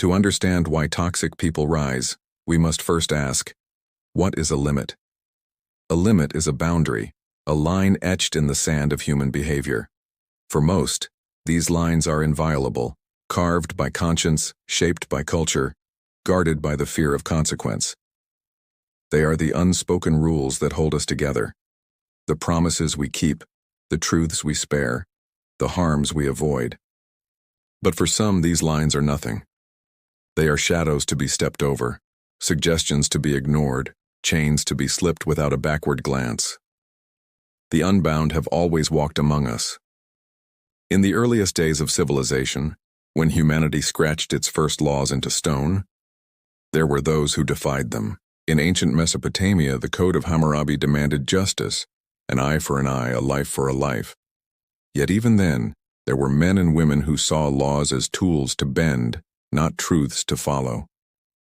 To understand why toxic people rise, we must first ask, what is a limit? A limit is a boundary, a line etched in the sand of human behavior. For most, these lines are inviolable, carved by conscience, shaped by culture, guarded by the fear of consequence. They are the unspoken rules that hold us together, the promises we keep, the truths we spare, the harms we avoid. But for some, these lines are nothing. They are shadows to be stepped over, suggestions to be ignored, chains to be slipped without a backward glance. The unbound have always walked among us. In the earliest days of civilization, when humanity scratched its first laws into stone, there were those who defied them. In ancient Mesopotamia, the Code of Hammurabi demanded justice, an eye for an eye, a life for a life. Yet even then, there were men and women who saw laws as tools to bend, not truths to follow.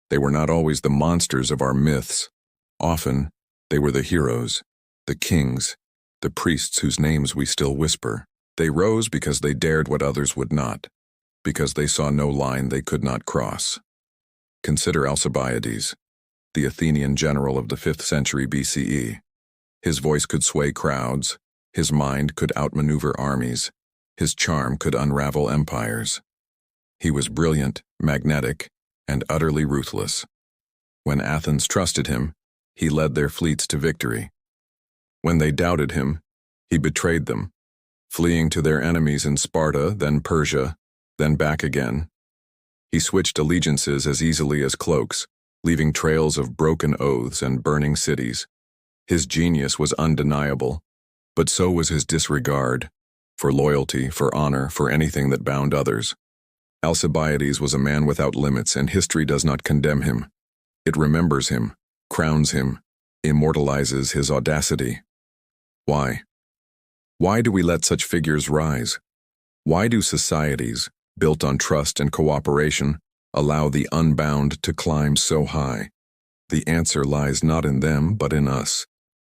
They were not always the monsters of our myths. Often, they were the heroes, the kings, the priests whose names we still whisper. They rose because they dared what others would not, because they saw no line they could not cross. Consider Alcibiades, the Athenian general of the 5th century BCE. His voice could sway crowds, his mind could outmaneuver armies, his charm could unravel empires. He was brilliant, magnetic, and utterly ruthless. When Athens trusted him, he led their fleets to victory. When they doubted him, he betrayed them, fleeing to their enemies in Sparta, then Persia, then back again. He switched allegiances as easily as cloaks, leaving trails of broken oaths and burning cities. His genius was undeniable, but so was his disregard for loyalty, for honor, for anything that bound others. Alcibiades was a man without limits, and history does not condemn him. It remembers him, crowns him, immortalizes his audacity. Why? Why do we let such figures rise? Why do societies, built on trust and cooperation, allow the unbound to climb so high? The answer lies not in them, but in us.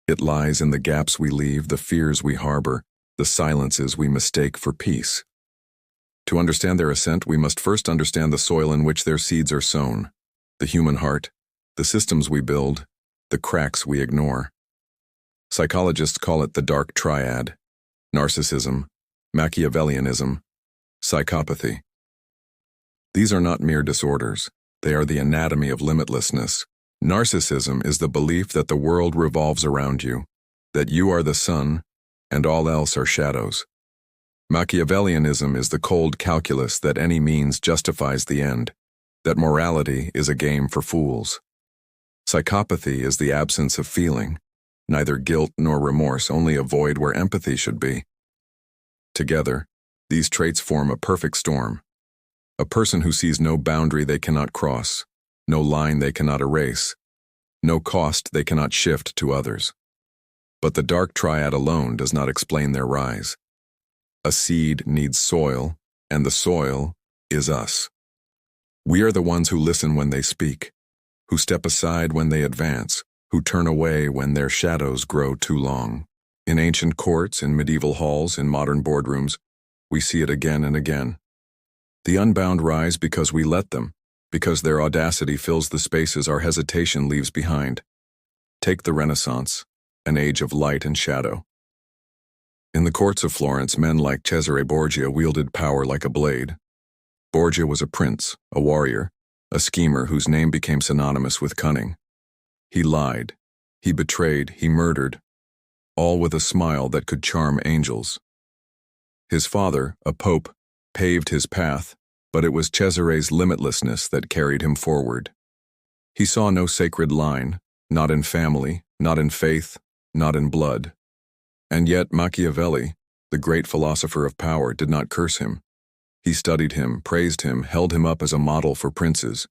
It lies in the gaps we leave, the fears we harbor, the silences we mistake for peace. To understand their ascent, we must first understand the soil in which their seeds are sown, the human heart, the systems we build, the cracks we ignore. Psychologists call it the dark triad: narcissism, Machiavellianism, psychopathy. These are not mere disorders. They are the anatomy of limitlessness. Narcissism is the belief that the world revolves around you, that you are the sun, and all else are shadows. Machiavellianism is the cold calculus that any means justifies the end, that morality is a game for fools. Psychopathy is the absence of feeling, neither guilt nor remorse, only a void where empathy should be. Together, these traits form a perfect storm. A person who sees no boundary they cannot cross, no line they cannot erase, no cost they cannot shift to others. But the dark triad alone does not explain their rise. A seed needs soil, and the soil is us. We are the ones who listen when they speak, who step aside when they advance, who turn away when their shadows grow too long. In ancient courts, in medieval halls, in modern boardrooms, we see it again and again. The unbound rise because we let them, because their audacity fills the spaces our hesitation leaves behind. Take the Renaissance, an age of light and shadow. In the courts of Florence, men like Cesare Borgia wielded power like a blade. Borgia was a prince, a warrior, a schemer whose name became synonymous with cunning. He lied, he betrayed, he murdered, all with a smile that could charm angels. His father, a pope, paved his path, but it was Cesare's limitlessness that carried him forward. He saw no sacred line, not in family, not in faith, not in blood. And yet Machiavelli, the great philosopher of power, did not curse him. He studied him, praised him, held him up as a model for princes.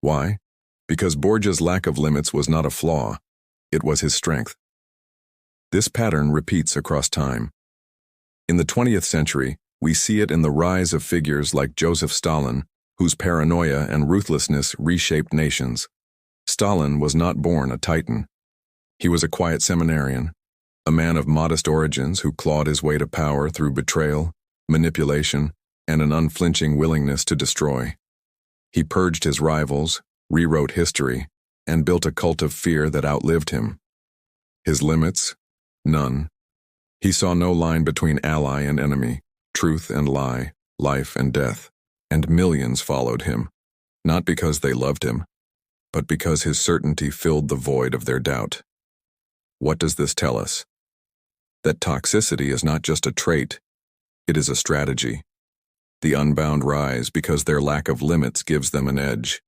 Why? Because Borgia's lack of limits was not a flaw, it was his strength. This pattern repeats across time. In the 20th century, we see it in the rise of figures like Joseph Stalin, whose paranoia and ruthlessness reshaped nations. Stalin was not born a titan. He was a quiet seminarian, a man of modest origins who clawed his way to power through betrayal, manipulation, and an unflinching willingness to destroy. He purged his rivals, rewrote history, and built a cult of fear that outlived him. His limits? None. He saw no line between ally and enemy, truth and lie, life and death, and millions followed him, not because they loved him, but because his certainty filled the void of their doubt. What does this tell us? That toxicity is not just a trait, it is a strategy. The unbound rise because their lack of limits gives them an edge.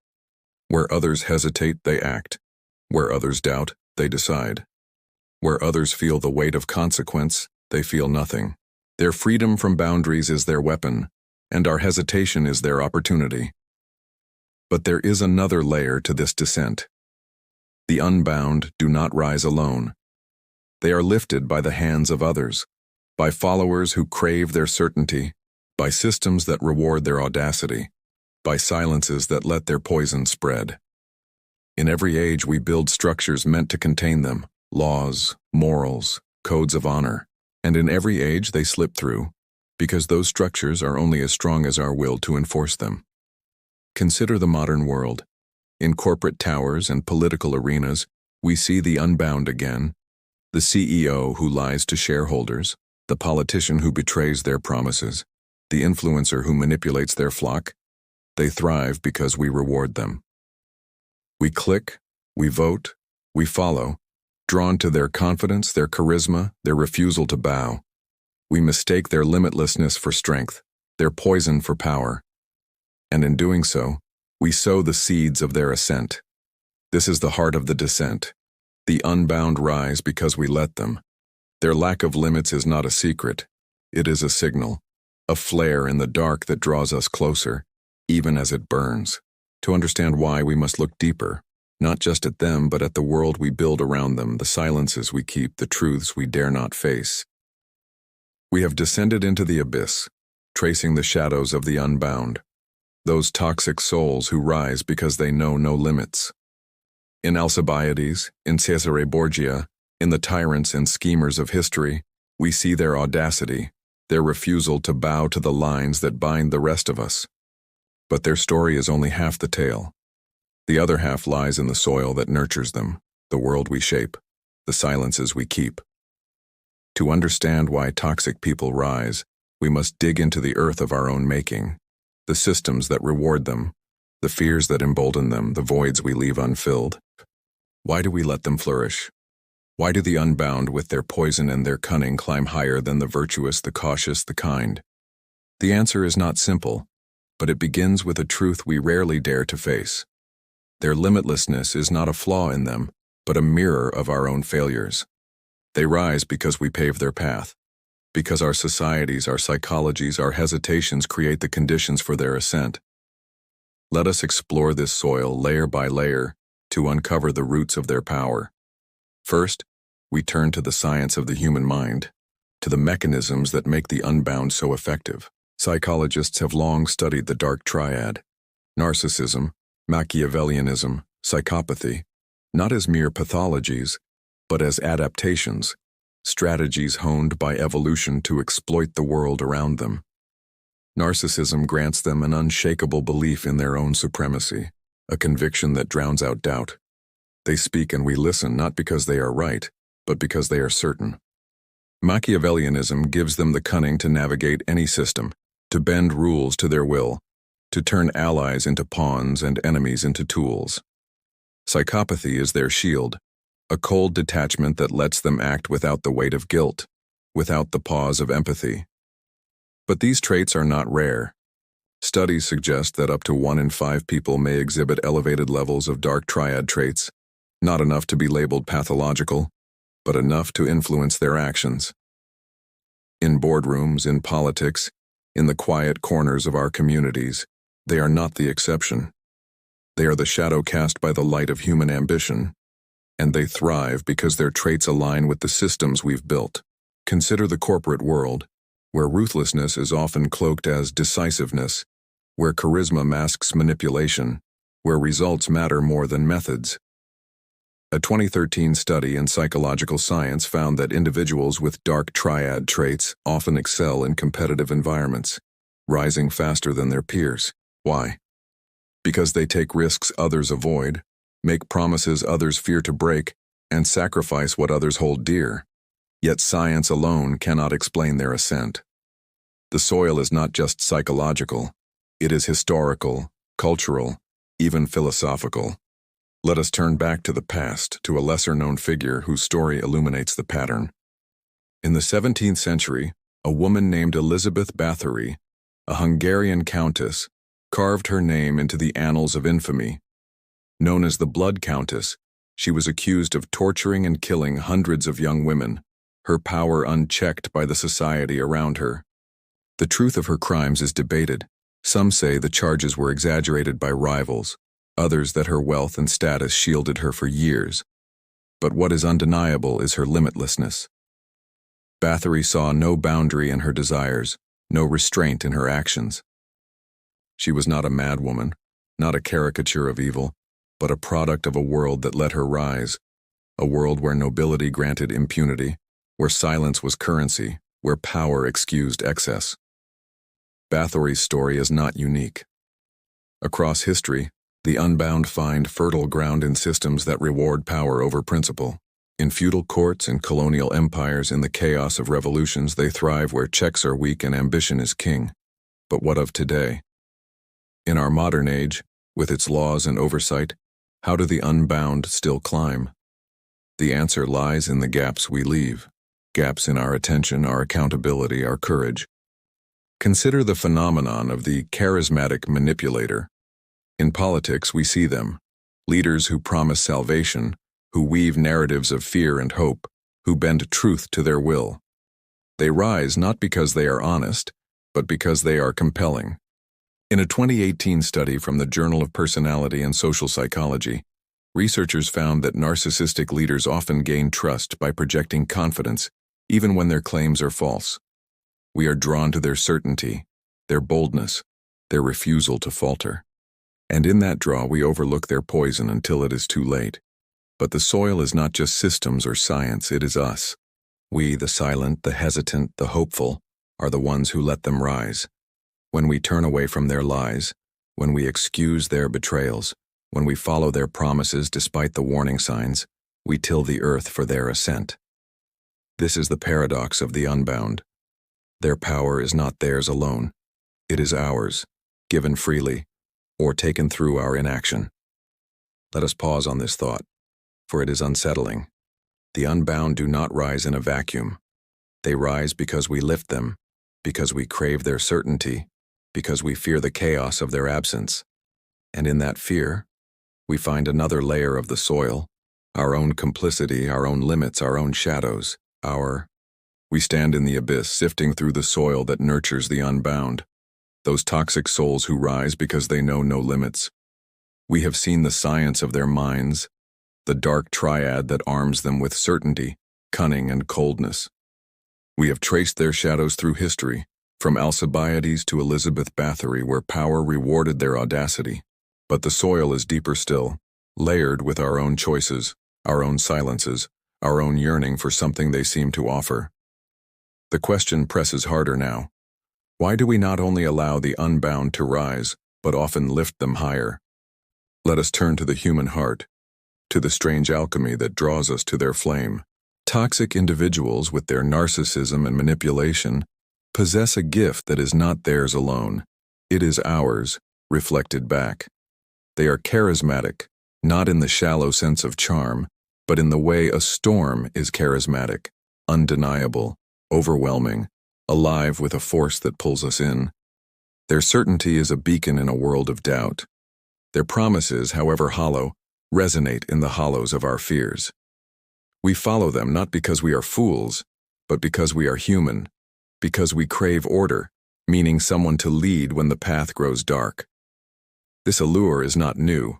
Where others hesitate, they act. Where others doubt, they decide. Where others feel the weight of consequence, they feel nothing. Their freedom from boundaries is their weapon, and our hesitation is their opportunity. But there is another layer to this descent. The unbound do not rise alone. They are lifted by the hands of others, by followers who crave their certainty, by systems that reward their audacity, by silences that let their poison spread. In every age we build structures meant to contain them, laws, morals, codes of honor, and in every age they slip through, because those structures are only as strong as our will to enforce them. Consider the modern world. In corporate towers and political arenas, we see the unbound again, the CEO who lies to shareholders, the politician who betrays their promises, the influencer who manipulates their flock. They thrive because we reward them. We click, we vote, we follow, drawn to their confidence, their charisma, their refusal to bow. We mistake their limitlessness for strength, their poison for power. And in doing so, we sow the seeds of their ascent. This is the heart of the descent. The unbound rise because we let them. Their lack of limits is not a secret. It is a signal, a flare in the dark that draws us closer, even as it burns. To understand why, we must look deeper, not just at them, but at the world we build around them, the silences we keep, the truths we dare not face. We have descended into the abyss, tracing the shadows of the unbound, those toxic souls who rise because they know no limits. In Alcibiades, in Cesare Borgia, in the tyrants and schemers of history, we see their audacity, their refusal to bow to the lines that bind the rest of us. But their story is only half the tale. The other half lies in the soil that nurtures them, the world we shape, the silences we keep. To understand why toxic people rise, we must dig into the earth of our own making, the systems that reward them, the fears that embolden them, the voids we leave unfilled. Why do we let them flourish? Why do the unbound with their poison and their cunning climb higher than the virtuous, the cautious, the kind? The answer is not simple, but it begins with a truth we rarely dare to face. Their limitlessness is not a flaw in them, but a mirror of our own failures. They rise because we pave their path, because our societies, our psychologies, our hesitations create the conditions for their ascent. Let us explore this soil layer by layer to uncover the roots of their power. First, we turn to the science of the human mind, to the mechanisms that make the unbound so effective. Psychologists have long studied the dark triad, narcissism, Machiavellianism, psychopathy, not as mere pathologies, but as adaptations, strategies honed by evolution to exploit the world around them. Narcissism grants them an unshakable belief in their own supremacy, a conviction that drowns out doubt. They speak and we listen not because they are right, but because they are certain. Machiavellianism gives them the cunning to navigate any system, to bend rules to their will, to turn allies into pawns and enemies into tools. Psychopathy is their shield, a cold detachment that lets them act without the weight of guilt, without the pause of empathy. But these traits are not rare. Studies suggest that up to 1 in 5 people may exhibit elevated levels of dark triad traits, not enough to be labeled pathological, but enough to influence their actions. In boardrooms, in politics, in the quiet corners of our communities, they are not the exception. They are the shadow cast by the light of human ambition, and they thrive because their traits align with the systems we've built. Consider the corporate world, where ruthlessness is often cloaked as decisiveness, where charisma masks manipulation, where results matter more than methods. A 2013 study in psychological science found that individuals with dark triad traits often excel in competitive environments, rising faster than their peers. Why? because they take risks others avoid, make promises others fear to break, and sacrifice what others hold dear. Yet science alone cannot explain their ascent. The soil is not just psychological, it is historical, cultural, even philosophical. Let us turn back to the past, to a lesser-known figure whose story illuminates the pattern. In the 17th century, a woman named Elizabeth Bathory, a Hungarian countess, carved her name into the annals of infamy. Known as the Blood Countess, she was accused of torturing and killing hundreds of young women, her power unchecked by the society around her. The truth of her crimes is debated. Some say the charges were exaggerated by rivals, others that her wealth and status shielded her for years. But what is undeniable is her limitlessness. Bathory saw no boundary in her desires, no restraint in her actions. She was not a madwoman, not a caricature of evil, but a product of a world that let her rise, a world where nobility granted impunity, where silence was currency, where power excused excess. Bathory's story is not unique. Across history, the unbound find fertile ground in systems that reward power over principle. In feudal courts and colonial empires, in the chaos of revolutions, they thrive where checks are weak and ambition is king. But what of today? In our modern age, with its laws and oversight, how do the unbound still climb? The answer lies in the gaps we leave, gaps in our attention, our accountability, our courage. Consider the phenomenon of the charismatic manipulator. In politics, we see them, leaders who promise salvation, who weave narratives of fear and hope, who bend truth to their will. They rise not because they are honest, but because they are compelling. In a 2018 study from the Journal of Personality and Social Psychology, researchers found that narcissistic leaders often gain trust by projecting confidence, even when their claims are false. We are drawn to their certainty, their boldness, their refusal to falter. And in that draw, we overlook their poison until it is too late. But the soil is not just systems or science, it is us. We, the silent, the hesitant, the hopeful, are the ones who let them rise. When we turn away from their lies, when we excuse their betrayals, when we follow their promises despite the warning signs, we till the earth for their ascent. This is the paradox of the unbound. Their power is not theirs alone. It is ours, given freely, or taken through our inaction. Let us pause on this thought, for it is unsettling. The unbound do not rise in a vacuum. They rise because we lift them, because we crave their certainty, because we fear the chaos of their absence. And in that fear, we find another layer of the soil, our own complicity, our own limits, our own shadows, We stand in the abyss, sifting through the soil that nurtures the unbound, those toxic souls who rise because they know no limits. We have seen the science of their minds, the dark triad that arms them with certainty, cunning, and coldness. We have traced their shadows through history, from Alcibiades to Elizabeth Bathory, where power rewarded their audacity. But the soil is deeper still, layered with our own choices, our own silences, our own yearning for something they seem to offer. The question presses harder now. Why do we not only allow the unbound to rise, but often lift them higher? Let us turn to the human heart, to the strange alchemy that draws us to their flame. Toxic individuals, with their narcissism and manipulation, possess a gift that is not theirs alone. It is ours, reflected back. They are charismatic, not in the shallow sense of charm, but in the way a storm is charismatic, undeniable, overwhelming, alive with a force that pulls us in. Their certainty is a beacon in a world of doubt. Their promises, however hollow, resonate in the hollows of our fears. We follow them not because we are fools, but because we are human, because we crave order, meaning someone to lead when the path grows dark. This allure is not new.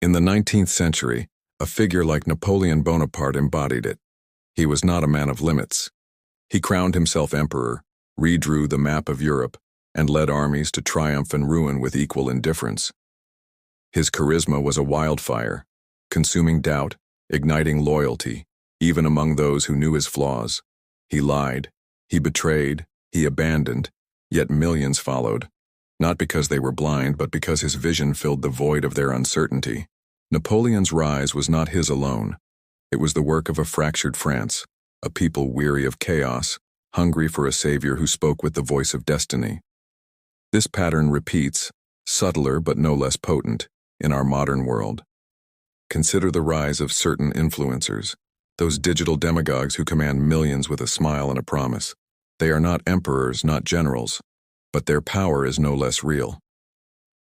In the 19th century, a figure like Napoleon Bonaparte embodied it. He was not a man of limits. He crowned himself emperor, redrew the map of Europe, and led armies to triumph and ruin with equal indifference. His charisma was a wildfire, consuming doubt, igniting loyalty, even among those who knew his flaws. He lied, he betrayed, he abandoned, yet millions followed. not because they were blind, but because his vision filled the void of their uncertainty. Napoleon's rise was not his alone. It was the work of a fractured France, a people weary of chaos, hungry for a savior who spoke with the voice of destiny. This pattern repeats, subtler but no less potent, in our modern world. Consider the rise of certain influencers, those digital demagogues who command millions with a smile and a promise. They are not emperors, not generals, but their power is no less real.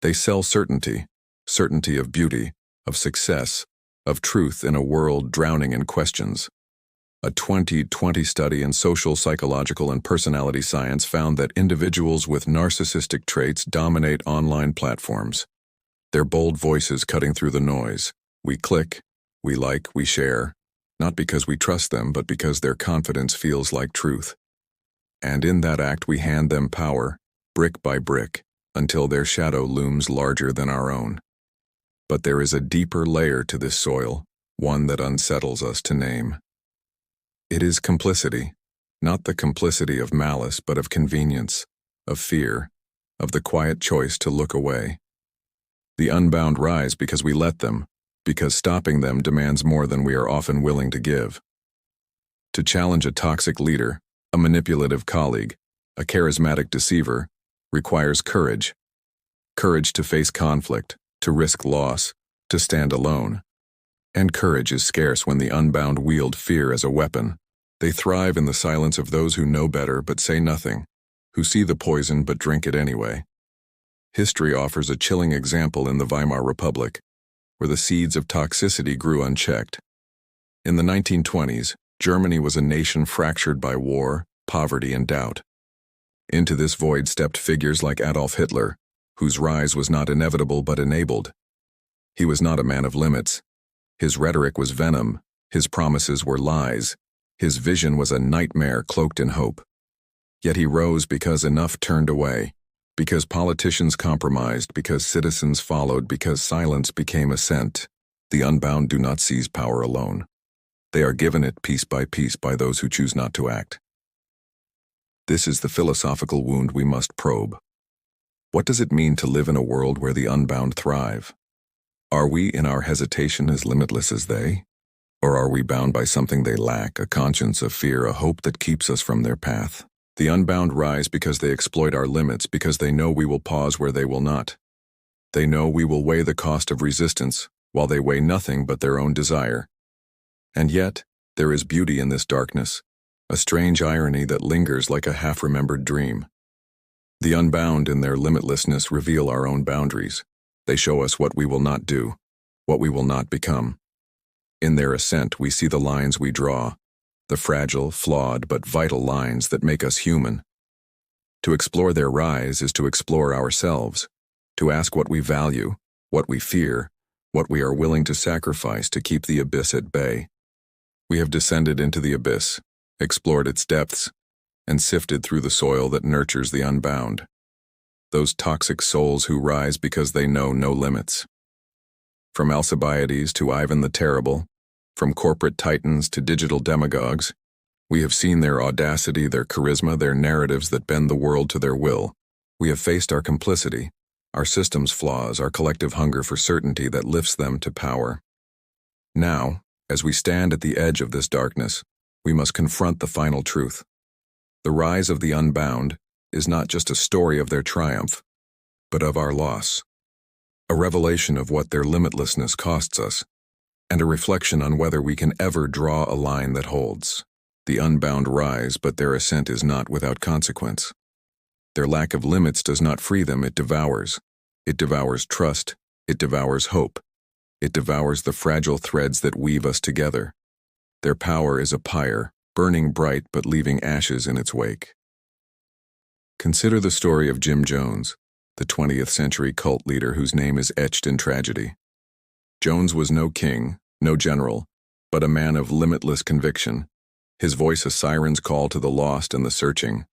They sell certainty, certainty of beauty, of success, of truth in a world drowning in questions. A 2020 study in social, psychological, and personality science found that individuals with narcissistic traits dominate online platforms. Their bold voices cutting through the noise. We click, we like, we share, not because we trust them, but because their confidence feels like truth. And in that act we hand them power, brick by brick, until their shadow looms larger than our own. But there is a deeper layer to this soil, one that unsettles us to name. It is complicity, not the complicity of malice, but of convenience, of fear, of the quiet choice to look away. The unbound rise because we let them, because stopping them demands more than we are often willing to give. To challenge a toxic leader, a manipulative colleague, a charismatic deceiver, requires courage. Courage to face conflict, to risk loss, to stand alone. And courage is scarce when the unbound wield fear as a weapon. They thrive in the silence of those who know better but say nothing, who see the poison but drink it anyway. History offers a chilling example in the Weimar Republic, where the seeds of toxicity grew unchecked. In the 1920s, Germany was a nation fractured by war, poverty, and doubt. Into this void stepped figures like Adolf Hitler, whose rise was not inevitable but enabled. He was not a man of limits. His rhetoric was venom, his promises were lies, his vision was a nightmare cloaked in hope. Yet he rose because enough turned away, because politicians compromised, because citizens followed, because silence became assent. The unbound do not seize power alone. They are given it piece by those who choose not to act. This is the philosophical wound we must probe. What does it mean to live in a world where the unbound thrive? Are we in our hesitation as limitless as they? Or are we bound by something they lack, a conscience, a fear, a hope that keeps us from their path? The unbound rise because they exploit our limits, because they know we will pause where they will not. They know we will weigh the cost of resistance, while they weigh nothing but their own desire. And yet, there is beauty in this darkness, a strange irony that lingers like a half-remembered dream. The unbound in their limitlessness reveal our own boundaries. They show us what we will not do, what we will not become. In their ascent, we see the lines we draw, the fragile, flawed, but vital lines that make us human. To explore their rise is to explore ourselves, to ask what we value, what we fear, what we are willing to sacrifice to keep the abyss at bay. We have descended into the abyss, explored its depths, and sifted through the soil that nurtures the unbound. Those toxic souls who rise because they know no limits. From Alcibiades to Ivan the Terrible, from corporate titans to digital demagogues, we have seen their audacity, their charisma, their narratives that bend the world to their will. We have faced our complicity, our system's flaws, our collective hunger for certainty that lifts them to power. Now, as we stand at the edge of this darkness, we must confront the final truth. The rise of the unbound is not just a story of their triumph, but of our loss. A revelation of what their limitlessness costs us, and a reflection on whether we can ever draw a line that holds. The unbound rise, but their ascent is not without consequence. Their lack of limits does not free them, it devours. It devours trust, it devours hope. It devours the fragile threads that weave us together. Their power is a pyre, burning bright but leaving ashes in its wake. Consider the story of Jim Jones, the 20th century cult leader whose name is etched in tragedy. Jones was no king, no general, but a man of limitless conviction, his voice a siren's call to the lost and the searching.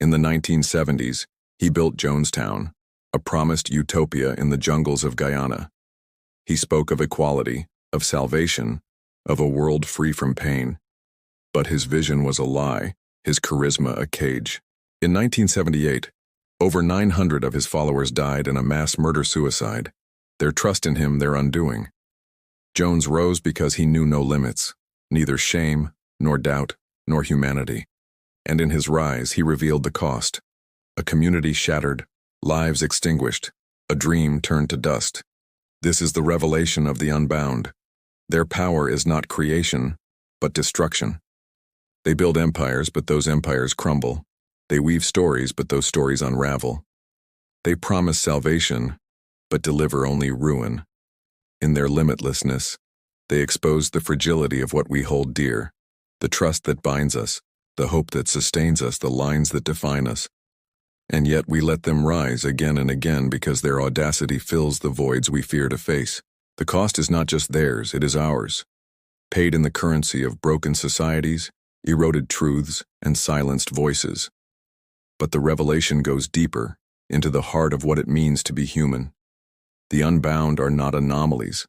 In the 1970s, he built Jonestown, a promised utopia in the jungles of Guyana. He spoke of equality, of salvation, of a world free from pain. But his vision was a lie, his charisma a cage. In 1978, Over 900 of his followers died in a mass murder-suicide. Their trust in him their undoing. Jones rose because he knew no limits, neither shame, nor doubt, nor humanity. And in his rise he revealed the cost. A community shattered, lives extinguished, a dream turned to dust. This is the revelation of the unbound. Their power is not creation, but destruction. They build empires, but those empires crumble. They weave stories, but those stories unravel. They promise salvation, but deliver only ruin. In their limitlessness, they expose the fragility of what we hold dear, the trust that binds us, the hope that sustains us, the lines that define us. And yet we let them rise again and again because their audacity fills the voids we fear to face. The cost is not just theirs, it is ours, paid in the currency of broken societies, eroded truths, and silenced voices. But the revelation goes deeper, into the heart of what it means to be human. The unbound are not anomalies.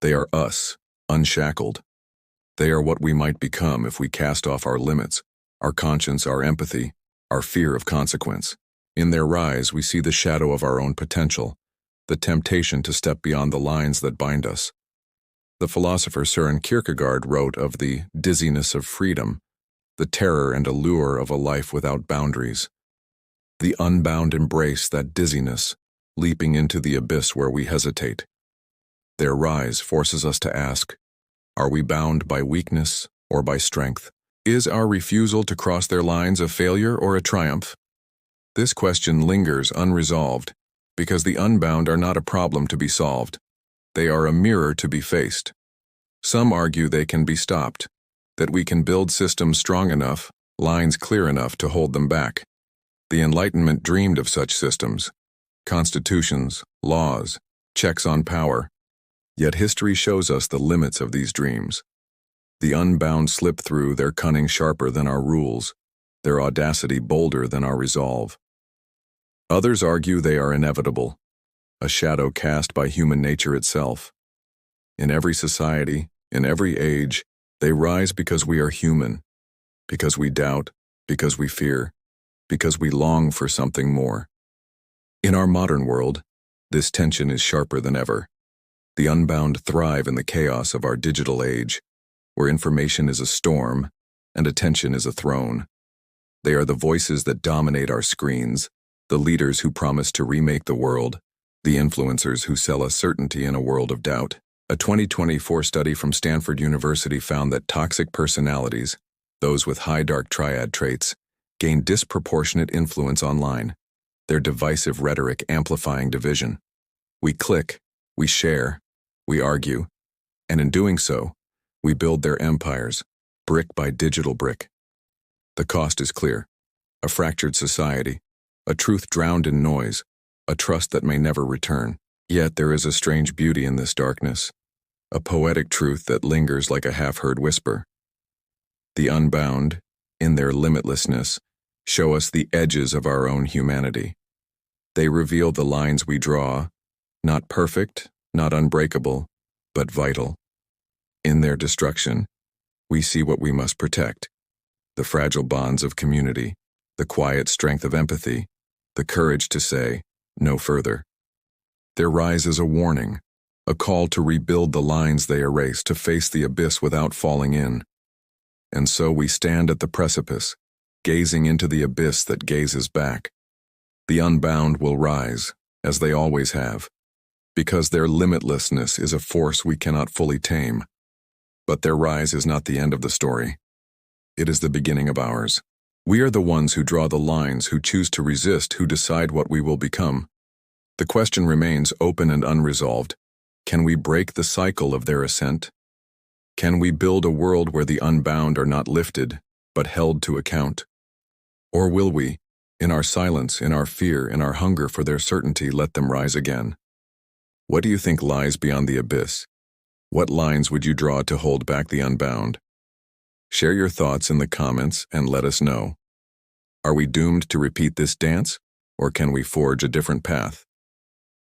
They are us, unshackled. They are what we might become if we cast off our limits, our conscience, our empathy, our fear of consequence. In their rise, we see the shadow of our own potential, the temptation to step beyond the lines that bind us. The philosopher Søren Kierkegaard wrote of the dizziness of freedom, the terror and allure of a life without boundaries. The unbound embrace that dizziness, leaping into the abyss where we hesitate. Their rise forces us to ask, are we bound by weakness or by strength? Is our refusal to cross their lines a failure or a triumph? This question lingers unresolved because the unbound are not a problem to be solved. They are a mirror to be faced. Some argue they can be stopped, that we can build systems strong enough, lines clear enough to hold them back. The Enlightenment dreamed of such systems, constitutions, laws, checks on power. Yet history shows us the limits of these dreams. The unbound slip through, their cunning sharper than our rules, their audacity bolder than our resolve. Others argue they are inevitable, a shadow cast by human nature itself. In every society, in every age, they rise because we are human, because we doubt, because we fear, because we long for something more. In our modern world, this tension is sharper than ever. The unbound thrive in the chaos of our digital age, where information is a storm and attention is a throne. They are the voices that dominate our screens, the leaders who promise to remake the world, the influencers who sell us certainty in a world of doubt. A 2024 study from Stanford University found that toxic personalities, those with high dark triad traits, gain disproportionate influence online, their divisive rhetoric amplifying division. We click, we share, we argue, and in doing so, we build their empires, brick by digital brick. The cost is clear: a fractured society, a truth drowned in noise, a trust that may never return. Yet there is a strange beauty in this darkness, a poetic truth that lingers like a half-heard whisper. The unbound, in their limitlessness, show us the edges of our own humanity. They reveal the lines we draw, not perfect, not unbreakable, but vital. In their destruction, we see what we must protect: the fragile bonds of community, the quiet strength of empathy, the courage to say, no further. Their rise is a warning, a call to rebuild the lines they erase, to face the abyss without falling in. And so we stand at the precipice, gazing into the abyss that gazes back. The unbound will rise, as they always have, because their limitlessness is a force we cannot fully tame. But their rise is not the end of the story. It is the beginning of ours. We are the ones who draw the lines, who choose to resist, who decide what we will become. The question remains open and unresolved. Can we break the cycle of their ascent? Can we build a world where the unbound are not lifted, but held to account? Or will we, in our silence, in our fear, in our hunger for their certainty, let them rise again? What do you think lies beyond the abyss? What lines would you draw to hold back the unbound? Share your thoughts in the comments and let us know. Are we doomed to repeat this dance, or can we forge a different path?